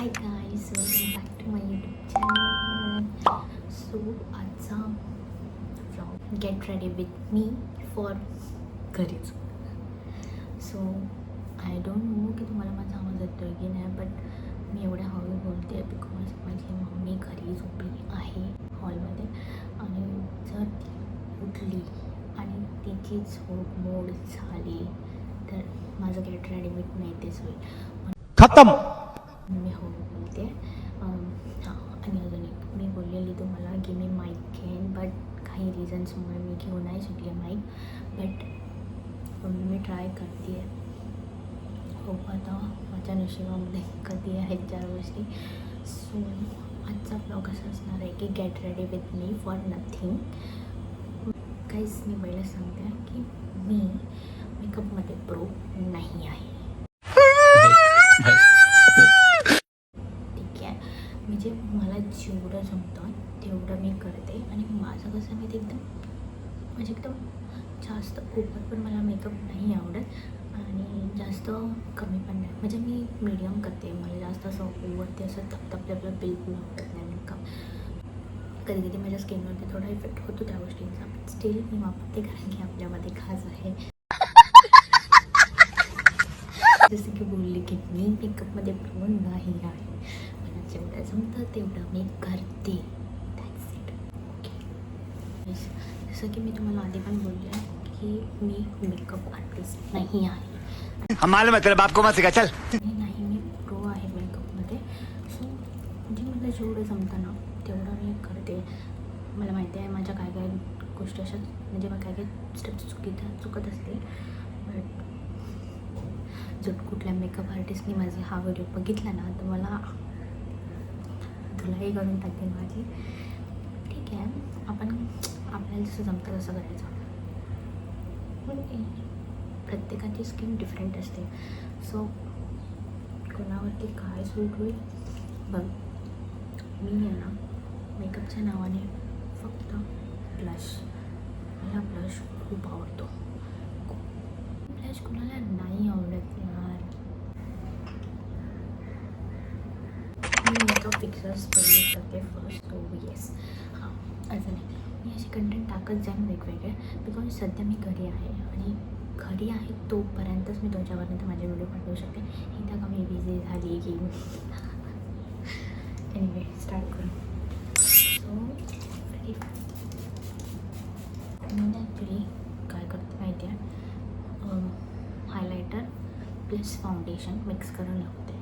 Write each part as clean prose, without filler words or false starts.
High guys, welcome back to my YouTube channel. So आजचा vlog get ready with me for घरीच. So I don't know की तुम्हाला माझा आवाज येतो की नाही, बट मी एवढ्या हळू बोलते बिकॉज माझी मम्मी घरी झोपली आहे हॉलमध्ये, आणि जर ती उठली आणि तिची झोप मोड झाली तर माझं गेट रेडी विथ मी तेच होईल. खत्म. मी हो बोलते. हां, आणि अजून एक मी बोललेली तुम्हाला की मी माईक घेईन, बट काही रिझन्समुळे मी घेऊ नाही शकले माईक, बट मी ट्राय करते आहे. हो, आता माझ्या नशिबामध्ये कधी आहेत चार गोष्टी. सो आजचा ब्लॉग असा असणार आहे की gate ready with me for nothing. काहीच मी पहिलं सांगते की मी मेकअपमध्ये प्रो नाही आहे. म्हणजे मला जेवढं जमतं तेवढं मी करते, आणि माझं कसं माहिती म्हणजे एकदम जास्त ओव्हर पण मला मेकअप नाही आवडत आणि जास्त कमी पण नाही. म्हणजे मी मीडियम करते. मला जास्त असं ओव्हर असं तपतपल्याला बिलकुल आवडत नाही मेकअप. कधी कधी माझ्या स्किनवरती थोडा इफेक्ट होतो त्या गोष्टींचा, बट स्टील मी वापरते कारण की आपल्यामध्ये खास आहे. जसं की बोलले की मी मेकअपमध्ये प्रो नाही आहे. जेवढं जमतं तेवढं मी करते. That's it. ओके, जसं की मी तुम्हाला आधी पण बोलले की मी मेकअप आर्टिस्ट नाही आहे. हमारे मतलब आपको मत सिखा चल. नाही, मी प्रो आहे मेकअपमध्ये. सो म्हणजे मला जेवढं जमतं ना तेवढं मी करते. मला माहिती आहे माझ्या काय काय गोष्टी अशा, म्हणजे मग काय काय स्टेप्स चुकत असते, बट जर कुठल्या मेकअप आर्टिस्टनी माझे हा व्हिडिओ बघितला ना तर मला धुलाई करून टाकते माझी. ठीक आहे, आपण आपल्याला जसं जमतं तसं करायचं. पण प्रत्येकाची स्किन डिफरंट असते. सो कोणावरती काय सूट होईल बघ. मी आहे ना मेकअपच्या नावाने फक्त ब्लश, मला ब्लश खूप आवडतो. ब्लश कुणाला नाही आवडत यार. मी मेकअप फिक्सर्स यूज करते फर्स्ट. सो येस, हां, असं नाही, मी असे कंटेंट टाकत जाईन वेगवेगळे, बिकॉज सध्या मी घरी आहे आणि घरी आहे तोपर्यंतच मी तुमच्यापर्यंत माझे व्हिडिओ पाठवू शकते. एकदा का मी बिझी झाली की एनिवे स्टार्ट करू. सो मी ॲक्च्युली काय करते माहिती आहे, हायलायटर प्लस फाउंडेशन मिक्स करून लावते.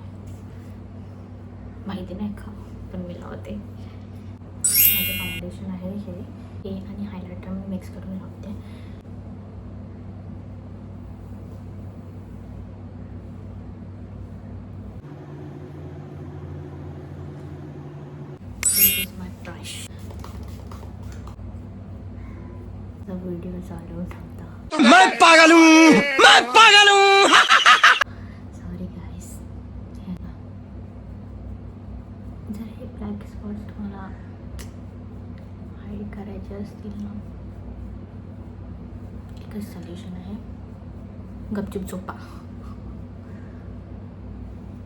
माहिती नाही का, पण मी लावते. माझं फाउंडेशन आहे हे आणि हायलायटर मी मिक्स करून लावते. दिस इज माय ब्रश. व्हिडिओ चालू ठेवता. मैं पागल हूँ. सॉरी गाईस. जर हे ब्लॅक स्पॉट्स तुम्हाला हाईड करायचे असतील ना, एकच सोल्युशन आहे, गपचूप झोपा.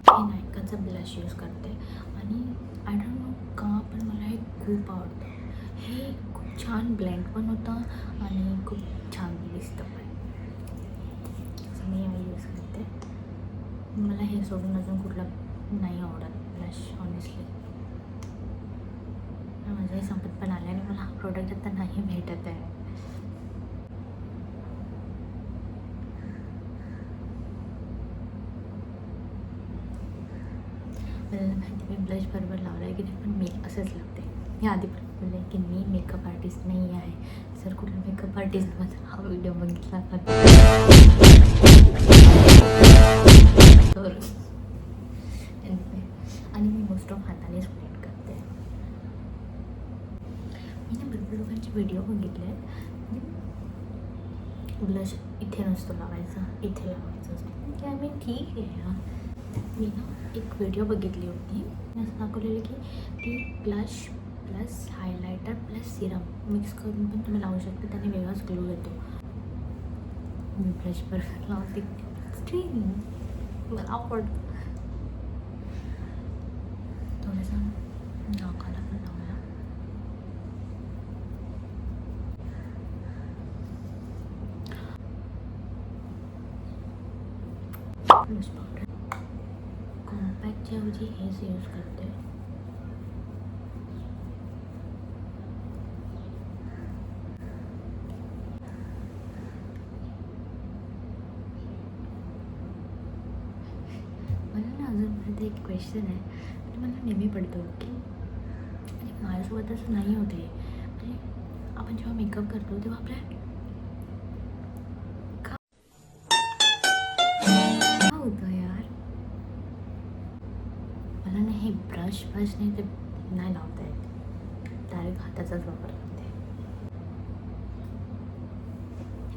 हे नायकाचं ब्लश यूज करते आणि आय डोंट नो का, पण मला हे खूप आवडतं. हे खूप छान ब्लेंड पण होतं आणि खूप छान दिसतं पण. असं मी हे यूज करते. मला हे सोडून अजून कुठलं नाही आवडत ब्लश ऑनेस्टली. माझंही संपत पण आलं आणि मला हा प्रोडक्ट आता नाही भेटत आहे. मला माहिती मी ब्लश बरोबर लावलं आहे की नाही, पण मी असंच लावते. मी आधी पण बोलले की मी मेकअप आर्टिस्ट नाही आहे. जर कुठला मेकअप आर्टिस्ट माझा हा व्हिडिओ बघितला तर आणि मी मोस्ट ऑफ हातानेच ब्लेंड करते. मी ना भरपूर लोकांचे व्हिडिओ बघितले आहेत, ब्लश इथे नसतो लावायचा, इथे लावायचं असतं. की आय मीन ठीक आहे यार. मी ना एक व्हिडिओ बघितली होती, असं दाखवलेलं की ती blush plus highlighter plus Serum mix करून पण तुम्ही लावू शकता, त्याने वेगळाच ग्लो येतो. मी ब्लश बरोबर लावते. मला आवडतं. ह्याच्या ऐवजी हेच यूज करते. मला ना अजून मध्ये एक क्वेश्चन आहे, म्हणजे मला नेहमी पडतो की म्हणजे माझ्यासोबत असं नाही होते. म्हणजे आपण जेव्हा मेकअप करतो तेव्हा आपल्या काय होतं यार, मला ना हे ब्रश नाही ते नाही लावता येत, डायरेक्ट हाताचाच वापर करते.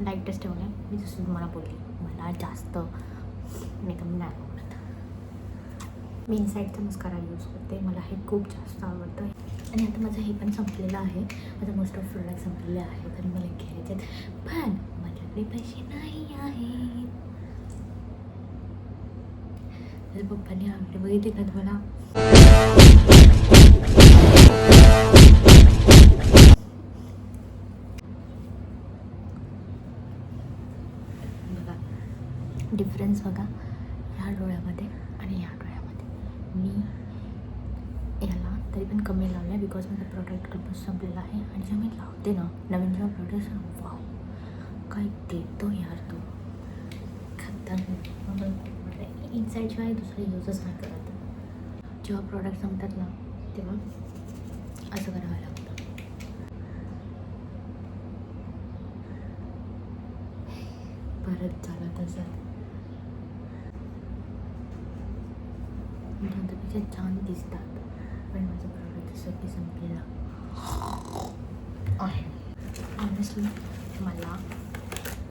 लाईटच ठेवलं आहे मी, जसं तुम्हाला बोलली मला जास्त मेकअप नाही आवडत. मी इनसाईडचा मस्कारा यूज करते, मला हे खूप जास्त आवडतं. आणि आता माझं हे पण संपलेलं आहे, माझं मोस्ट ऑफ प्रोडक्ट संपलेले आहे, तरी मला घ्यायचे आहेत पण माझ्याकडे पैसे नाही आहेत. माझ्या पप्पाने आवडे बघितले का तुम्हाला, बघा डिफरन्स बघा ह्या डोळ्यामध्ये आणि ह्या डोळ्यामध्ये. मी याला तरी पण कमी लावलं आहे बिकॉज माझं प्रोडक्ट खूपच संपलेलं आहे. आणि जेव्हा मी लावते ना नवीन जेव्हा प्रोडक्ट, वाव काय देतो यार तो, खतरनाक. इनसाईडशिवाय दुसरं यूजच नाही करत. जेव्हा प्रोडक्ट संपतात ना तेव्हा असं करावं लागतं. परत झालं तसं, त्यापेक्षा छान दिसतात पण माझं प्रोडक्ट सगळी संपलेलं आहे. ऑनेस्टली मला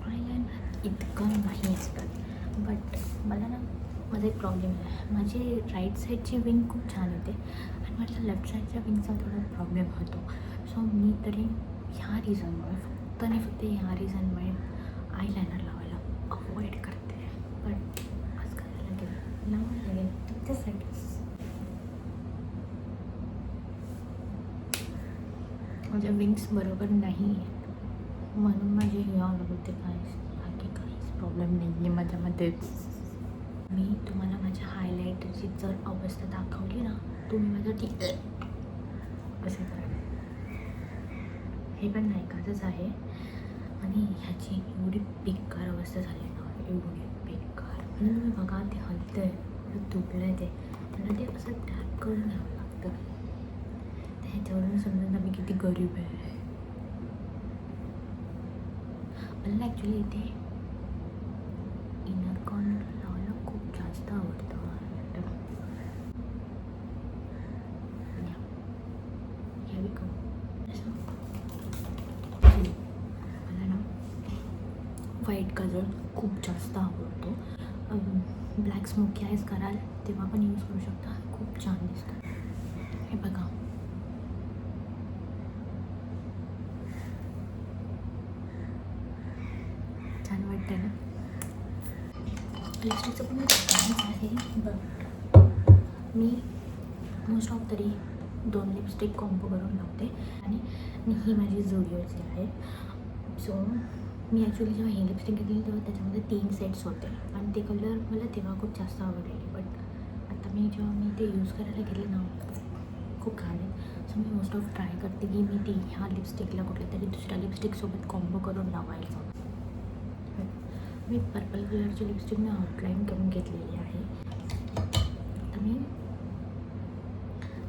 आयलाइनर इतकं नाही असतं, बट मला ना माझा एक प्रॉब्लेम आहे, माझी राईट साईडची विंग खूप छान येते आणि माझ्या लेफ्ट साईडच्या विंगचा थोडा प्रॉब्लेम होतो. सो मी तरी ह्या रिझनमुळे फक्त आणि फक्त ह्या रिझनमुळे आयलाइनर लावायला अवॉइड करते. बट आज करायला लागेल, लावायला लागेल त्यासाठी. माझ्या विंग्स बरोबर नाही आहेत म्हणून माझे हे आलं होते, बाकी काहीच प्रॉब्लेम नाही आहे माझ्यामध्ये. मी तुम्हाला माझ्या हायलायटरची जर अवस्था दाखवली ना, तुम्ही माझं ठीक असं करा. हे पण नाही काचंच आहे आणि ह्याची एवढी बेकार अवस्था झाली ना, एवढी बेकार. म्हणजे तुम्ही बघा ते हलतं आहे, तुटलं आहे ते, त्याला ते असं टॅप करून घ्यावं लागतं. ह्याच्यावरून समजून आम्ही किती गरीब आहे. मला ॲक्च्युली इथे इनर कॉर्नर लावायला खूप जास्त आवडतं. मला ना व्हाईट कलर खूप जास्त आवडतो. ब्लॅक स्मोकी आयज कराल तेव्हा पण यूज करू शकता, खूप छान दिसतं. हे बघा छान वाटतं ना. लिपस्टिकचं पण काहीच आहे, बट मी मोस्ट ऑफ तरी 2 लिपस्टिक कॉम्बो करून लावते आणि ही माझी झुडिओची आहे. सो मी ॲक्च्युली जेव्हा ही लिपस्टिक घेतली तेव्हा त्याच्यामध्ये 3 सेट्स होते आणि ते कलर मला तेव्हा खूप जास्त आवडलेले. बट आता मी जेव्हा मी ते यूज करायला गेले ना खूप छान आहे. So me most of try करते की मी ती ह्या लिपस्टिकला कुठल्या तरी दुसऱ्या लिपस्टिकसोबत कॉम्बो करून लावायचं. मी पर्पल कलरची लिपस्टिक मी आउटलाईन करून घेतलेली आहे. आता मी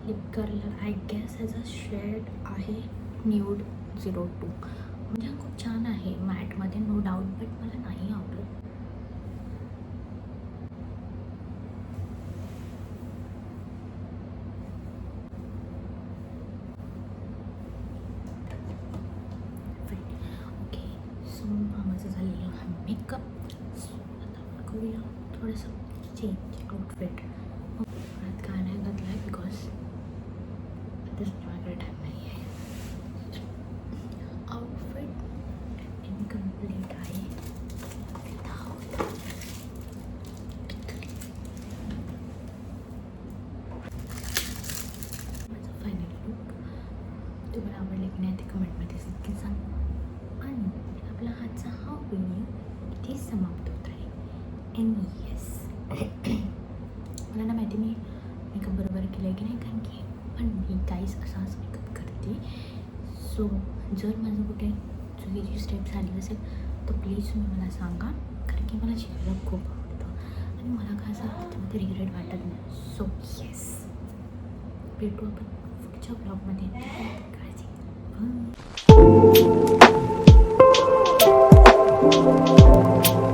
लिप कलर आय गेस ह्याचा शेड आहे न्यूड 02. म्हणजे हा खूप छान आहे मॅटमध्ये, नो डाऊट, बट मला नाही आवडत. ओके, सो हा माझं झालेलं हा मेकअप. सो आता करूया थोडंसं चेंज आउटफिट. परत काय नाही घातलं आहे बिकॉज माझ्याकडे टाईम नाही आहे. आउटफिट इनकम्प्लीट आहे. माझं फायनल लुक तुम्हाला आवडले की नाही ते कमेंटमध्ये नक्की सांगा. आणि आपला हातचा हा व्हिडिओ इथे समाप्त होत आहे. एन येस मला ना माहिती मी सो जर माझं कुठे चुकीची स्टेप झाली असेल तर प्लीज तुम्ही मला सांगा, कारण की मला शिकायला खूप आवडतं आणि मला काय असं त्याच्यामध्ये रिग्रेट वाटत नाही. सो येस, भेटू आपण पुढच्या ब्लॉगमध्ये. काळजी घ्या. Bye.